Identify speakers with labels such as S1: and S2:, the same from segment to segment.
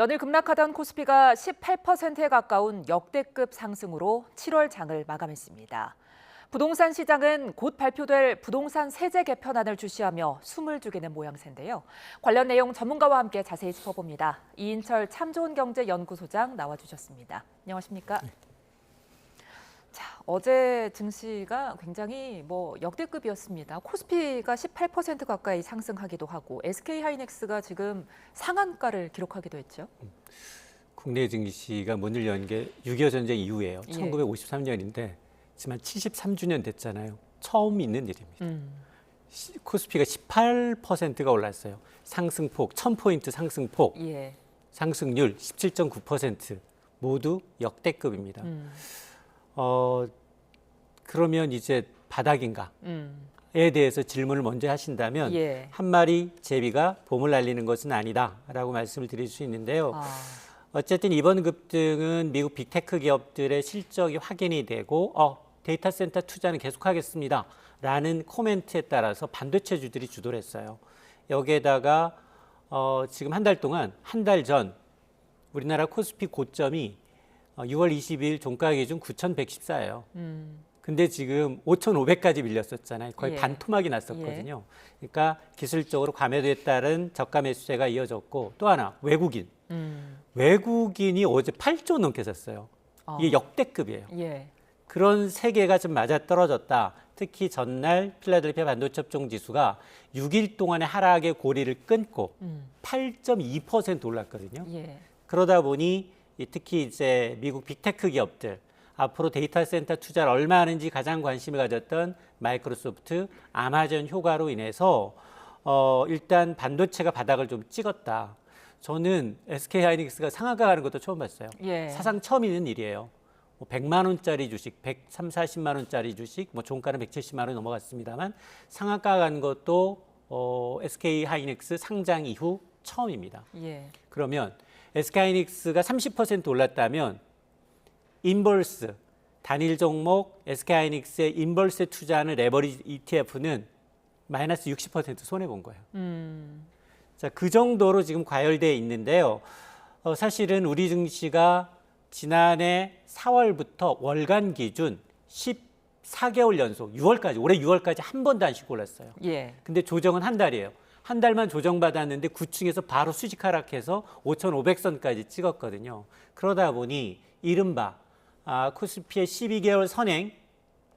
S1: 연일 급락하던 코스피가 18%에 가까운 역대급 상승으로 7월 장을 마감했습니다. 부동산 시장은 곧 발표될 부동산 세제 개편안을 주시하며 숨을 죽이는 모양새인데요. 관련 내용 전문가와 함께 자세히 짚어봅니다. 이인철 참좋은경제연구소장 나와주셨습니다. 안녕하십니까? 네. 자, 어제 증시가 굉장히 역대급이었습니다. 코스피가 18% 가까이 상승하기도 하고 SK하이닉스가 지금 상한가를 기록하기도 했죠.
S2: 국내 증시가 문을 연 게 6.25 전쟁 이후예요.
S1: 예.
S2: 1953년인데 지금 73주년 됐잖아요. 처음 있는 일입니다. 코스피가 18%가 올랐어요. 상승폭, 1000포인트 상승폭,
S1: 예.
S2: 상승률 17.9% 모두 역대급입니다. 그러면 이제 바닥인가? 에 대해서 질문을 먼저 하신다면
S1: 예.
S2: 한 마리 제비가 봄을 날리는 것은 아니다라고 말씀을 드릴 수 있는데요. 어쨌든 이번 급등은 미국 빅테크 기업들의 실적이 확인이 되고 데이터 센터 투자는 계속하겠습니다라는 코멘트에 따라서 반도체주들이 주도를 했어요. 여기에다가 지금 한 달 전 우리나라 코스피 고점이 6월 20일 종가 기준 9,114예요. 근데 지금 5,500까지 밀렸었잖아요. 거의
S1: 예.
S2: 반토막이 났었거든요. 그러니까 기술적으로 과매도에 따른 저가 매수세가 이어졌고 또 하나 외국인이 어제 8조 넘게 샀어요. 이게 역대급이에요.
S1: 예.
S2: 그런 세계가 좀 맞아떨어졌다. 특히 전날 필라델피아 반도체 업종 지수가 6일 동안의 하락의 고리를 끊고 8.2% 올랐거든요.
S1: 예.
S2: 그러다 보니 특히 이제 미국 빅테크 기업들 앞으로 데이터 센터 투자를 얼마 하는지 가장 관심을 가졌던 마이크로소프트, 아마존 효과로 인해서 일단 반도체가 바닥을 좀 찍었다. 저는 SK하이닉스가 상한가 가는 것도 처음 봤어요.
S1: 예.
S2: 사상 처음 있는 일이에요. 100만 원짜리 주식, 130, 40만 원짜리 주식, 종가는 170만 원 넘어갔습니다만 상한가 가는 것도 SK하이닉스 상장 이후 처음입니다.
S1: 예.
S2: 그러면 SK하이닉스가 30% 올랐다면 인버스, 단일 종목 SK하이닉스의 인버스에 투자하는 레버리지 ETF는 마이너스 60% 손해본 거예요. 자, 그 정도로 지금 과열되어 있는데요. 사실은 우리 증시가 지난해 4월부터 월간 기준 14개월 연속 6월까지, 올해 6월까지 한 번도 안 쉬고 올랐어요.
S1: 예.
S2: 근데 조정은 한 달이에요. 한 달만 조정받았는데 9층에서 바로 수직 하락해서 5,500선까지 찍었거든요. 그러다 보니 이른바 코스피의 12개월 선행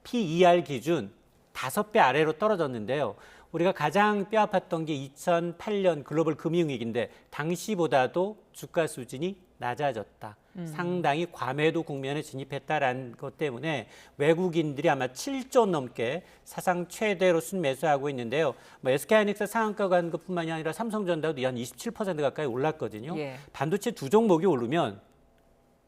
S2: PER 기준 5배 아래로 떨어졌는데요. 우리가 가장 뼈아팠던 게 2008년 글로벌 금융위기인데 당시보다도 주가 수준이 낮아졌다. 상당히 과매도 국면에 진입했다라는 것 때문에 외국인들이 아마 7조 넘게 사상 최대로 순매수하고 있는데요. SK하이닉스 상한가 간 것뿐만이 아니라 삼성전자도 한 27% 가까이 올랐거든요.
S1: 예.
S2: 반도체 두 종목이 오르면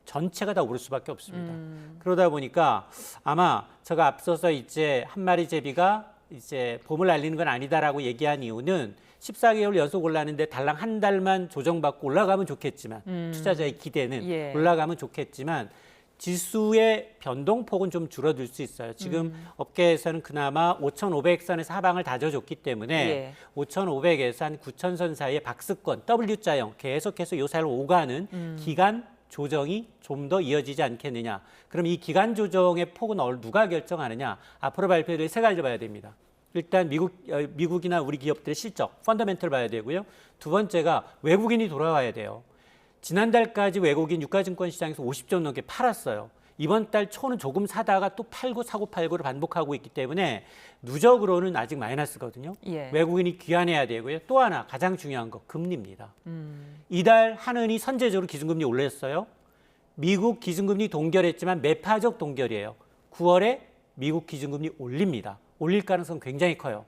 S2: 전체가 다 오를 수밖에 없습니다. 그러다 보니까 아마 제가 앞서서 이제 한 마리 제비가 이제 봄을 날리는 건 아니다라고 얘기한 이유는 14개월 연속 올랐는데 달랑 한 달만 조정받고 올라가면 좋겠지만 투자자의 기대는
S1: 예.
S2: 올라가면 좋겠지만 지수의 변동폭은 좀 줄어들 수 있어요. 지금 업계에서는 그나마 5,500선에서 하방을 다져줬기 때문에
S1: 예.
S2: 5,500에서 한 9,000선 사이의 박스권 W자형 계속해서 요 사이를 오가는 기간 조정이 좀 더 이어지지 않겠느냐. 그럼 이 기간 조정의 폭은 누가 결정하느냐. 앞으로 발표될 세 가지를 봐야 됩니다. 일단 미국이나 우리 기업들의 실적, 펀더멘털 봐야 되고요. 두 번째가 외국인이 돌아와야 돼요. 지난달까지 외국인 유가증권 시장에서 50조 넘게 팔았어요. 이번 달 초는 조금 사다가 또 팔고 사고 팔고를 반복하고 있기 때문에 누적으로는 아직 마이너스거든요.
S1: 예.
S2: 외국인이 귀환해야 되고요. 또 하나 가장 중요한 거 금리입니다. 이달 한은이 선제적으로 기준금리 올렸어요. 미국 기준금리 동결했지만 매파적 동결이에요. 9월에 미국 기준금리 올립니다. 올릴 가능성 굉장히 커요.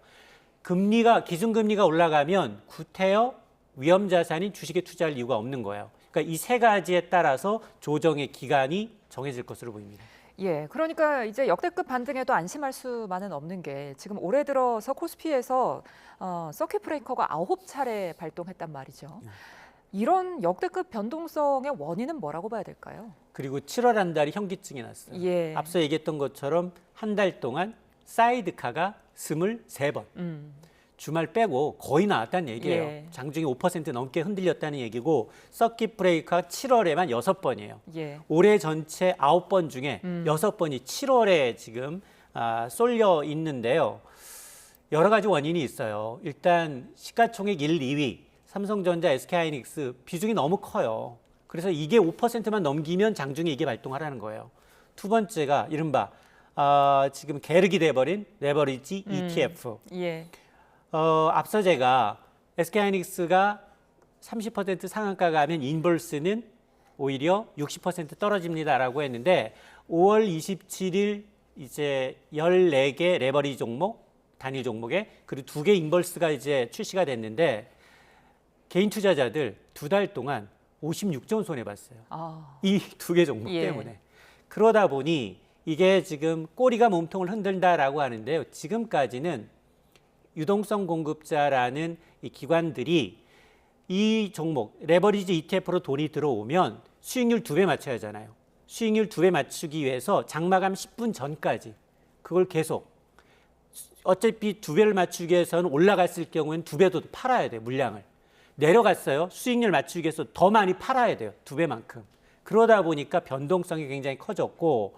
S2: 기준금리가 올라가면 구태여 위험자산인 주식에 투자할 이유가 없는 거예요. 그러니까 이 세 가지에 따라서 조정의 기간이 정해질 것으로 보입니다.
S1: 예, 그러니까 이제 역대급 반등에도 안심할 수만은 없는 게 지금 올해 들어서 코스피에서 서킷 브레이커가 9차례 발동했단 말이죠. 이런 역대급 변동성의 원인은 뭐라고 봐야 될까요?
S2: 그리고 7월 한 달이 현기증이 났어요.
S1: 예.
S2: 앞서 얘기했던 것처럼 한 달 동안 사이드카가 23번. 주말 빼고 거의 나왔다는 얘기예요.
S1: 예.
S2: 장중에 5% 넘게 흔들렸다는 얘기고 서킷 브레이크가 7월에만 6번이에요.
S1: 예.
S2: 올해 전체 9번 중에 6번이 7월에 지금 쏠려 있는데요. 여러 가지 원인이 있어요. 일단 시가총액 1, 2위 삼성전자, SK하이닉스 비중이 너무 커요. 그래서 이게 5%만 넘기면 장중에 이게 발동하라는 거예요. 두 번째가 이른바 지금 계륵이 돼버린 레버리지 ETF.
S1: 예.
S2: 앞서 제가 SK하이닉스가 30% 상한가 가면 인볼스는 오히려 60% 떨어집니다라고 했는데 5월 27일 이제 14개 레버리지 종목, 단위 종목에 그리고 2개 인볼스가 이제 출시가 됐는데 개인 투자자들 2달 동안 56조 원 손해 봤어요. 이 2개 종목
S1: 예.
S2: 때문에. 그러다 보니 이게 지금 꼬리가 몸통을 흔든다라고 하는데요. 지금까지는 유동성 공급자라는 이 기관들이 이 종목 레버리지 ETF로 돈이 들어오면 수익률 2배 맞춰야 하잖아요. 수익률 2배 맞추기 위해서 장마감 10분 전까지 그걸 계속 어차피 2배를 맞추기 위해서는 올라갔을 경우에는 2배도 팔아야 돼요. 물량을. 내려갔어요. 수익률 맞추기 위해서 더 많이 팔아야 돼요. 2배만큼. 그러다 보니까 변동성이 굉장히 커졌고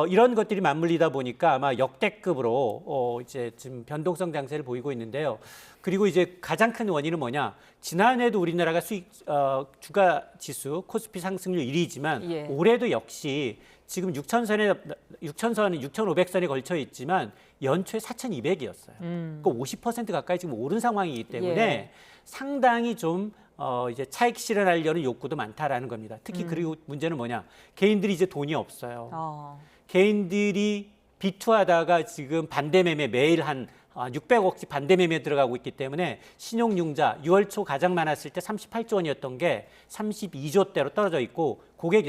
S2: 이런 것들이 맞물리다 보니까 아마 역대급으로 이제 지금 변동성 장세를 보이고 있는데요. 그리고 이제 가장 큰 원인은 뭐냐? 지난해도 우리나라가 주가 지수 코스피 상승률 1위지만
S1: 예.
S2: 올해도 역시 지금 6,500선에 걸쳐 있지만 연초에 4,200이었어요. 그러니까 50% 가까이 지금 오른 상황이기 때문에
S1: 예.
S2: 상당히 좀 이제 차익 실현하려는 욕구도 많다라는 겁니다. 특히 그리고 문제는 뭐냐? 개인들이 이제 돈이 없어요. 개인들이 비투하다가 지금 반대매매 매일 한 600억씩 반대매매 들어가고 있기 때문에 신용융자 6월 초 가장 많았을 때 38조 원이었던 게 32조대로 떨어져 있고 고객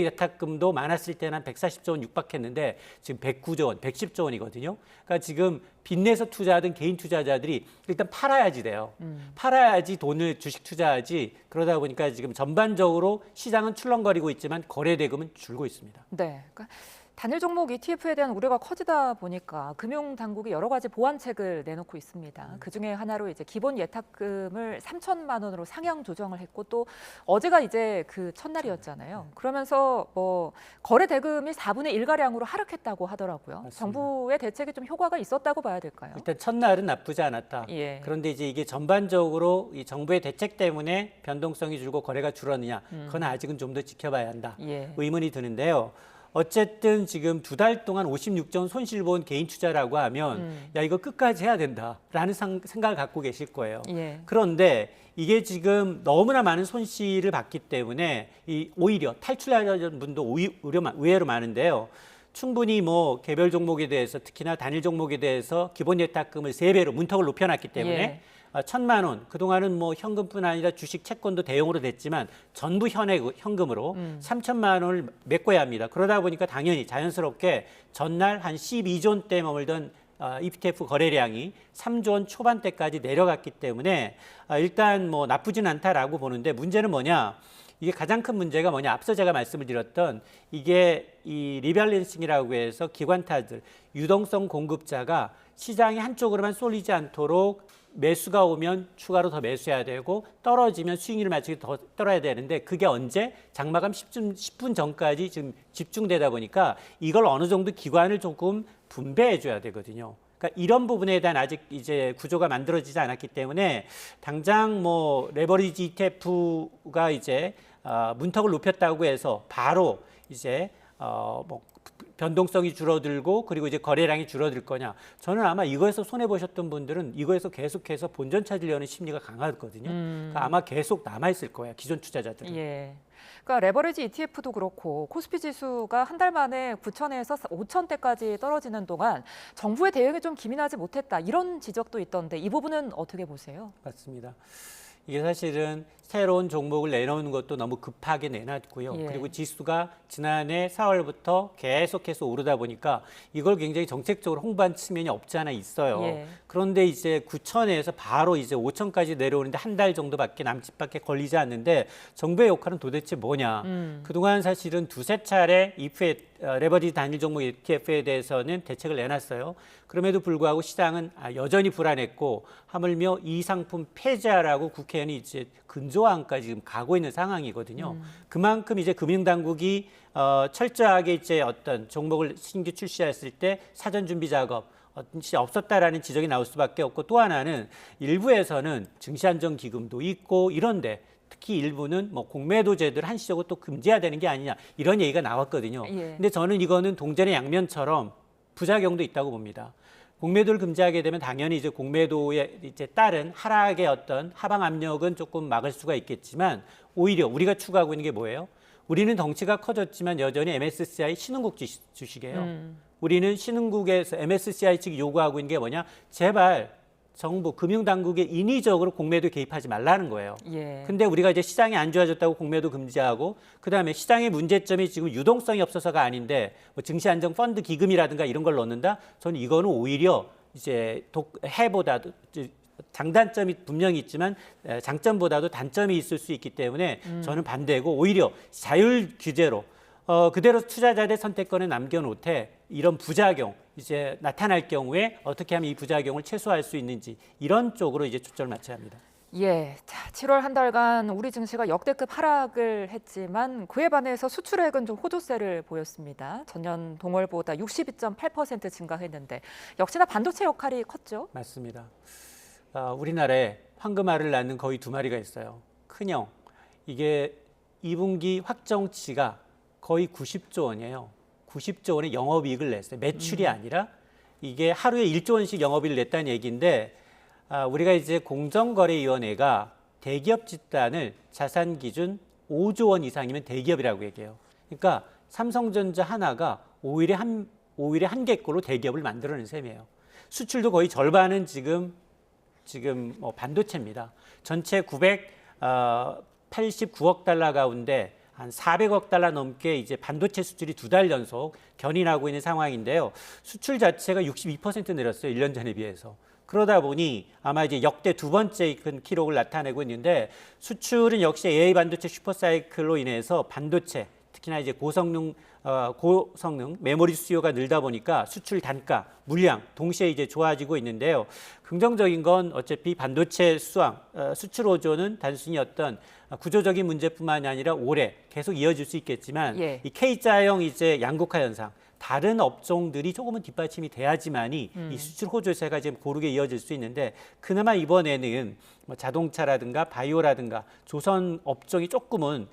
S2: 예탁금도 많았을 때는 한 140조 원 육박했는데 지금 109조 원, 110조 원이거든요. 그러니까 지금 빚내서 투자하던 개인 투자자들이 일단 팔아야지 돼요. 팔아야지 돈을 주식 투자하지. 그러다 보니까 지금 전반적으로 시장은 출렁거리고 있지만 거래 대금은 줄고 있습니다.
S1: 네. 그러니까 단일 종목 ETF에 대한 우려가 커지다 보니까 금융 당국이 여러 가지 보완책을 내놓고 있습니다. 그 중에 하나로 이제 기본 예탁금을 3천만 원으로 상향 조정을 했고 또 어제가 이제 그 첫날이었잖아요. 그러면서 뭐 거래 대금이 4분의 1 가량으로 하락했다고 하더라고요.
S2: 맞습니다.
S1: 정부의 대책이 좀 효과가 있었다고 봐야 될까요?
S2: 일단 첫날은 나쁘지 않았다.
S1: 예.
S2: 그런데 이제 이게 전반적으로 이 정부의 대책 때문에 변동성이 줄고 거래가 줄었느냐, 그건 아직은 좀 더 지켜봐야 한다.
S1: 예.
S2: 의문이 드는데요. 어쨌든 지금 2달 동안 56조 원 손실 본 개인 투자라고 하면 야 이거 끝까지 해야 된다라는 생각을 갖고 계실 거예요.
S1: 예.
S2: 그런데 이게 지금 너무나 많은 손실을 봤기 때문에 오히려 탈출하려는 분도 의외로 많은데요. 충분히 뭐 개별 종목에 대해서 특히나 단일 종목에 대해서 기본 예탁금을 3배로 문턱을 높여놨기 때문에
S1: 예.
S2: 1,000만 원 그동안은 뭐 현금뿐 아니라 주식 채권도 대용으로 됐지만 전부 현금으로 3천만 원을 메꿔야 합니다. 그러다 보니까 당연히 자연스럽게 전날 한 12조 원대 머물던 ETF 거래량이 3조 원 초반대까지 내려갔기 때문에 일단 뭐 나쁘진 않다라고 보는데 문제는 뭐냐? 이게 가장 큰 문제가 뭐냐? 앞서 제가 말씀을 드렸던 이게 이 리밸런싱이라고 해서 기관타들, 유동성 공급자가 시장이 한쪽으로만 쏠리지 않도록 매수가 오면 추가로 더 매수해야 되고 떨어지면 수익률을 맞추기 더 떨어야 되는데 그게 언제? 장마감 10분 전까지 지금 집중되다 보니까 이걸 어느 정도 기관을 조금 분배해 줘야 되거든요. 그러니까 이런 부분에 대한 아직 이제 구조가 만들어지지 않았기 때문에 당장 뭐 레버리지 ETF가 이제 문턱을 높였다고 해서 바로 이제 뭐 변동성이 줄어들고 그리고 이제 거래량이 줄어들 거냐. 저는 아마 이거에서 손해 보셨던 분들은 이거에서 계속해서 본전 찾으려는 심리가 강하거든요. 그러니까 아마 계속 남아 있을 거예요. 기존 투자자들은.
S1: 예. 그러니까 레버리지 ETF도 그렇고 코스피 지수가 한 달 만에 9천에서 5천대까지 떨어지는 동안 정부의 대응이 좀 기민하지 못했다. 이런 지적도 있던데 이 부분은 어떻게 보세요?
S2: 맞습니다. 이게 사실은 새로운 종목을 내놓는 것도 너무 급하게 내놨고요.
S1: 예.
S2: 그리고 지수가 지난해 4월부터 계속해서 오르다 보니까 이걸 굉장히 정책적으로 홍보한 측면이 없지 않아 있어요.
S1: 예.
S2: 그런데 이제 9천에서 바로 이제 5천까지 내려오는데 한 달 정도밖에 남짓밖에 걸리지 않는데 정부의 역할은 도대체 뭐냐? 그동안 사실은 두세 차례 레버리지 단일 종목 ETF에 대해서는 대책을 내놨어요. 그럼에도 불구하고 시장은 여전히 불안했고 하물며 이 상품 폐지하라고 국회의원이 이제 근조안까지 지금 가고 있는 상황이거든요. 그만큼 이제 금융당국이 철저하게 이제 어떤 종목을 신규 출시했을 때 사전 준비 작업 없었다라는 지적이 나올 수밖에 없고 또 하나는 일부에서는 증시안정기금도 있고 이런데 특히 일부는 뭐 공매도 제도를 한시적으로 또 금지해야 되는 게 아니냐 이런 얘기가 나왔거든요.
S1: 예.
S2: 근데 저는 이거는 동전의 양면처럼 부작용도 있다고 봅니다. 공매도를 금지하게 되면 당연히 이제 공매도에 이제 따른 하락의 어떤 하방 압력은 조금 막을 수가 있겠지만 오히려 우리가 추구하고 있는 게 뭐예요? 우리는 덩치가 커졌지만 여전히 MSCI 신흥국 주식이에요. 우리는 신흥국에서 MSCI 측이 요구하고 있는 게 뭐냐? 제발 정부, 금융당국에 인위적으로 공매도 개입하지 말라는 거예요.
S1: 예.
S2: 근데 우리가 이제 시장이 안 좋아졌다고 공매도 금지하고 그다음에 시장의 문제점이 지금 유동성이 없어서가 아닌데 뭐 증시안정 펀드 기금이라든가 이런 걸 넣는다? 저는 이거는 오히려 이제 해보다도 장단점이 분명히 있지만 장점보다도 단점이 있을 수 있기 때문에 저는 반대고 오히려 자율 규제로 그대로 투자자의 선택권을 남겨놓되 이런 부작용 이제 나타날 경우에 어떻게 하면 이 부작용을 최소화할 수 있는지 이런 쪽으로 이제 초점을 맞춰야 합니다.
S1: 예, 자, 7월 한 달간 우리 증시가 역대급 하락을 했지만 그에 반해서 수출액은 좀 호조세를 보였습니다. 전년 동월보다 62.8% 증가했는데 역시나 반도체 역할이 컸죠?
S2: 맞습니다. 우리나라에 황금알을 낳는 거의 두 마리가 있어요. 큰형, 이게 2분기 확정치가 거의 90조 원이에요. 90조 원의 영업이익을 냈어요. 매출이 아니라 이게 하루에 1조 원씩 영업이익을 냈다는 얘기인데 우리가 이제 공정거래위원회가 대기업 집단을 자산 기준 5조 원 이상이면 대기업이라고 얘기해요. 그러니까 삼성전자 하나가 5일에 한 개꼴로 대기업을 만들어낸 셈이에요. 수출도 거의 절반은 지금 뭐 반도체입니다. 전체 989억 달러 가운데 한 400억 달러 넘게 이제 반도체 수출이 두 달 연속 견인하고 있는 상황인데요. 수출 자체가 62% 내렸어요. 1년 전에 비해서. 그러다 보니 아마 이제 역대 두 번째 큰 기록을 나타내고 있는데 수출은 역시 AI 반도체 슈퍼사이클로 인해서 반도체 특히나 이제 고성능 메모리 수요가 늘다 보니까 수출 단가, 물량 동시에 이제 좋아지고 있는데요. 긍정적인 건 어차피 반도체 수출 호조는 단순히 어떤 구조적인 문제뿐만이 아니라 올해 계속 이어질 수 있겠지만
S1: 예.
S2: 이 K자형 이제 양극화 현상 다른 업종들이 조금은 뒷받침이 돼야지만이 이 수출 호조세가 지금 고르게 이어질 수 있는데 그나마 이번에는 뭐 자동차라든가 바이오라든가 조선 업종이 조금은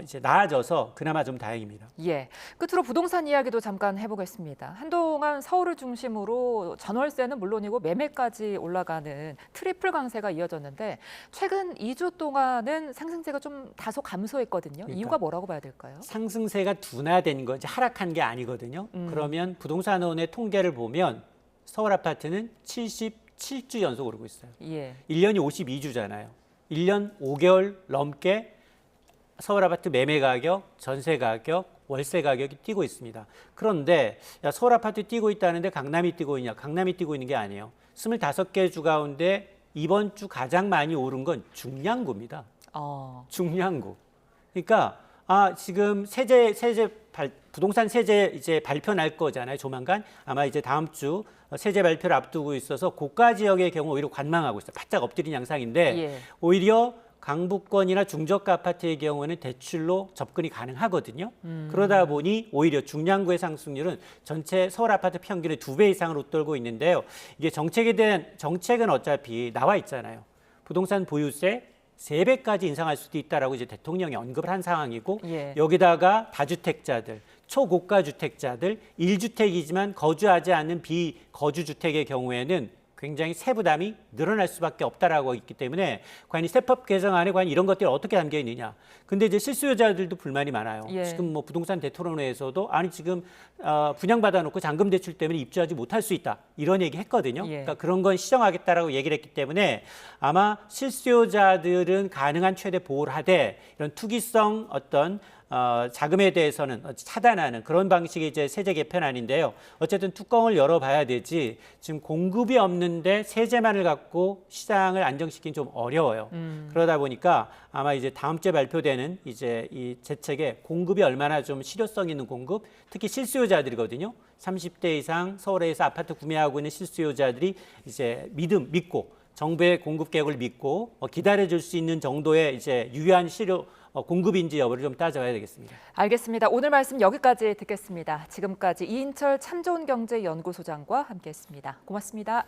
S2: 이제 나아져서 그나마 좀 다행입니다.
S1: 예, 끝으로 부동산 이야기도 잠깐 해보겠습니다. 한동안 서울을 중심으로 전월세는 물론이고 매매까지 올라가는 트리플 강세가 이어졌는데 최근 2주 동안은 상승세가 좀 다소 감소했거든요.
S2: 그러니까
S1: 이유가 뭐라고 봐야 될까요?
S2: 상승세가 둔화된 거지 하락한 게 아니거든요. 그러면 부동산원의 통계를 보면 서울 아파트는 77주 연속 오르고 있어요.
S1: 예.
S2: 1년이 52주잖아요. 1년 5개월 넘게 서울 아파트 매매 가격, 전세 가격, 월세 가격이 뛰고 있습니다. 그런데 서울 아파트 뛰고 있다는데 강남이 뛰고 있냐? 강남이 뛰고 있는 게 아니에요. 25개 주 가운데 이번 주 가장 많이 오른 건 중량구입니다. 중량구. 그러니까 지금 부동산 세제 이제 발표 날 거잖아요. 조만간 아마 이제 다음 주 세제 발표를 앞두고 있어서 고가 지역의 경우 오히려 관망하고 있어요. 바짝 엎드린 양상인데
S1: 예.
S2: 오히려 강북권이나 중저가 아파트의 경우에는 대출로 접근이 가능하거든요. 그러다 보니 오히려 중량구의 상승률은 전체 서울 아파트 평균의 2배 이상으로 웃돌고 있는데요. 이게 정책은 어차피 나와 있잖아요. 부동산 보유세 3배까지 인상할 수도 있다라고 이제 대통령이 언급을 한 상황이고
S1: 예.
S2: 여기다가 다주택자들, 초고가 주택자들, 1주택이지만 거주하지 않는 비거주 주택의 경우에는 굉장히 세부담이 늘어날 수밖에 없다라고 있기 때문에 과연 이 세법 개정안에 과연 이런 것들이 어떻게 담겨 있느냐. 근데 이제 실수요자들도 불만이 많아요.
S1: 예.
S2: 지금 뭐 부동산 대토론회에서도 아니 지금 분양받아 놓고 잔금 대출 때문에 입주하지 못할 수 있다. 이런 얘기 했거든요.
S1: 예.
S2: 그러니까 그런 건 시정하겠다라고 얘기를 했기 때문에 아마 실수요자들은 가능한 최대 보호를 하되 이런 투기성 어떤 자금에 대해서는 차단하는 그런 방식의 이제 세제 개편안인데요. 어쨌든 뚜껑을 열어봐야 되지 지금 공급이 없는데 세제만을 갖고 시장을 안정시키긴 좀 어려워요. 그러다 보니까 아마 이제 다음 주에 발표되는 이제 이 대책에 공급이 얼마나 좀 실효성 있는 공급, 특히 실수요자들이거든요. 30대 이상 서울에서 아파트 구매하고 있는 실수요자들이 이제 믿고 정부의 공급 계획을 믿고 기다려줄 수 있는 정도의 이제 유효한 공급인지 여부를 좀 따져봐야 되겠습니다.
S1: 알겠습니다. 오늘 말씀 여기까지 듣겠습니다. 지금까지 이인철 참좋은경제연구소장과 함께했습니다. 고맙습니다.